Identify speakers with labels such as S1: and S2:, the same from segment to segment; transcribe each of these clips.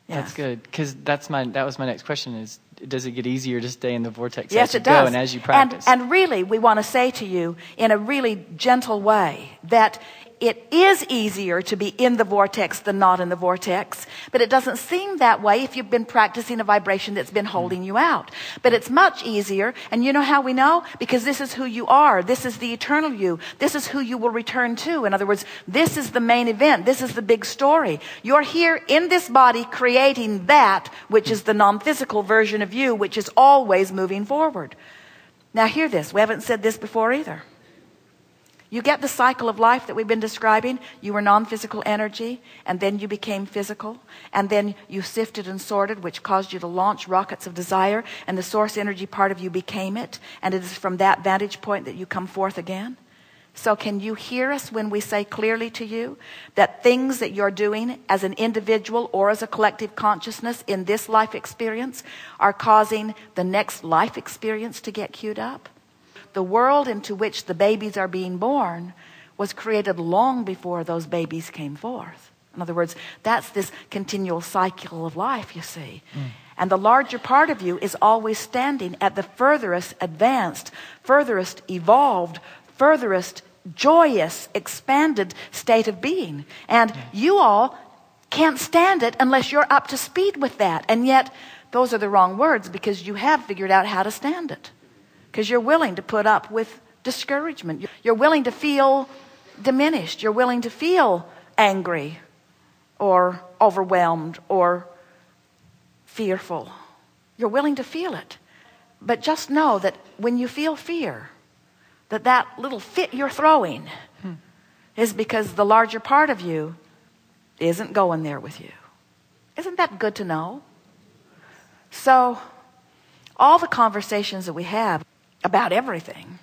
S1: That's good, because that was my next question is, does it get easier to stay in the vortex
S2: Yes,
S1: as you
S2: it does.
S1: go and as you practice?
S2: And really, we want to say to you in a really gentle way that it is easier to be in the vortex than not in the vortex, but it doesn't seem that way if you've been practicing a vibration that's been holding you out. But it's much easier, and you know how we know? Because this is who you are. This is the eternal you. This is who you will return to. In other words, this is the main event. This is the big story. You're here in this body creating that which is the non-physical version of you, which is always moving forward. Now hear this. We haven't said this before either. You get the cycle of life that we've been describing. You were non-physical energy, and then you became physical, and then you sifted and sorted, which caused you to launch rockets of desire, and the source energy part of you became it, and it is from that vantage point that you come forth again. So can you hear us when we say clearly to you that things that you're doing as an individual or as a collective consciousness in this life experience are causing the next life experience to get queued up? The world into which the babies are being born was created long before those babies came forth. In other words, that's this continual cycle of life, you see. And the larger part of you is always standing at the furthest advanced, furthest evolved, furthest joyous, expanded state of being. And you all can't stand it unless you're up to speed with that. And yet, those are the wrong words, because you have figured out how to stand it. Because you're willing to put up with discouragement. You're willing to feel diminished. You're willing to feel angry or overwhelmed or fearful. You're willing to feel it. But just know that when you feel fear, that little fit you're throwing is because the larger part of you isn't going there with you. Isn't that good to know? So, all the conversations that we have about everything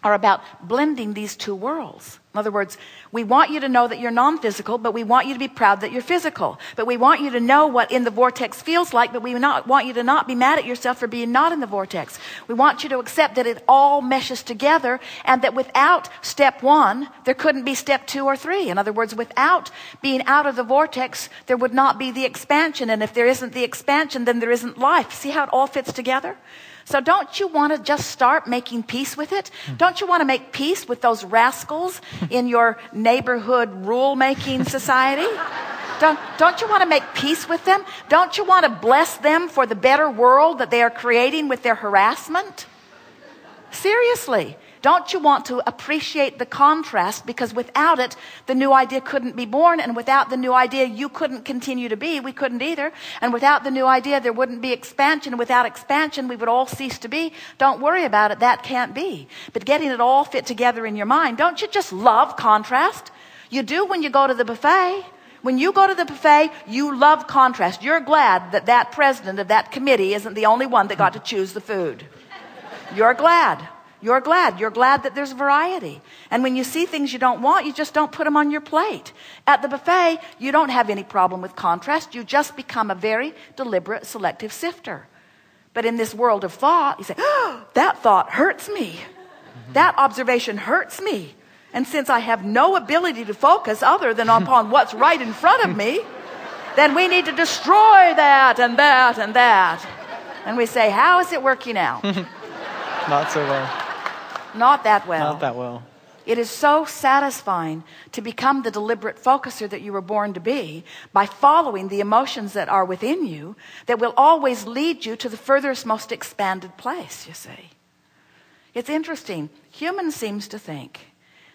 S2: are about blending these two worlds. In other words, we want you to know that you're non-physical, but we want you to be proud that you're physical. But we want you to know what in the vortex feels like, but we want you to not be mad at yourself for being not in the vortex. We want you to accept that it all meshes together, and that without step 1, there couldn't be step 2 or 3. In other words, without being out of the vortex, there would not be the expansion. And if there isn't the expansion, then there isn't life. See how it all fits together? So don't you want to just start making peace with it? Don't you want to make peace with those rascals in your neighborhood rule-making society? Don't you want to make peace with them? Don't you want to bless them for the better world that they are creating with their harassment? Seriously. Don't you want to appreciate the contrast? Because without it, the new idea couldn't be born. And without the new idea, you couldn't continue to be. We couldn't either. And without the new idea, there wouldn't be expansion. And without expansion, we would all cease to be. Don't worry about it. That can't be. But getting it all fit together in your mind, don't you just love contrast? You do when you go to the buffet. When you go to the buffet, you love contrast. You're glad that that president of that committee isn't the only one that got to choose the food. You're glad. You're glad. You're glad that there's variety. And when you see things you don't want, you just don't put them on your plate. At the buffet, you don't have any problem with contrast. You just become a very deliberate, selective sifter. But in this world of thought, you say, oh, that thought hurts me. That observation hurts me. And since I have no ability to focus other than upon what's right in front of me, then we need to destroy that and that and that. And we say, how is it working out?
S1: Not so well.
S2: Not that well.
S1: Not that well.
S2: It is so satisfying to become the deliberate focuser that you were born to be by following the emotions that are within you that will always lead you to the furthest, most expanded place, you see. It's interesting. Human seems to think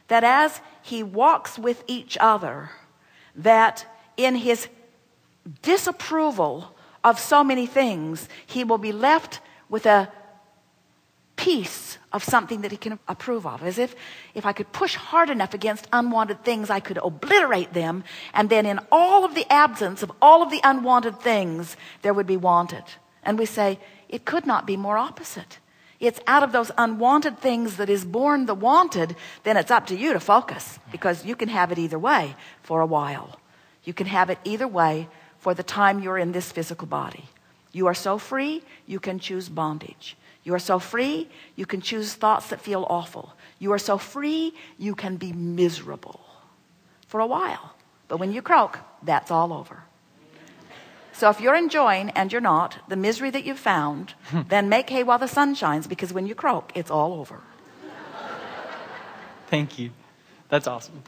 S2: that as he walks with each other, that in his disapproval of so many things, he will be left with a piece of something that he can approve of. As if I could push hard enough against unwanted things, I could obliterate them, and then in all of the absence of all of the unwanted things, there would be wanted. And we say, it could not be more opposite. It's out of those unwanted things that is born the wanted. Then it's up to you to focus, because you can have it either way for a while. You can have it either way for the time you're in this physical body. You are so free, you can choose bondage. You are so free, you can choose thoughts that feel awful. You are so free, you can be miserable for a while. But when you croak, that's all over. So if you're enjoying, and you're not, the misery that you've found, then make hay while the sun shines, because when you croak, it's all over.
S1: Thank you. That's awesome.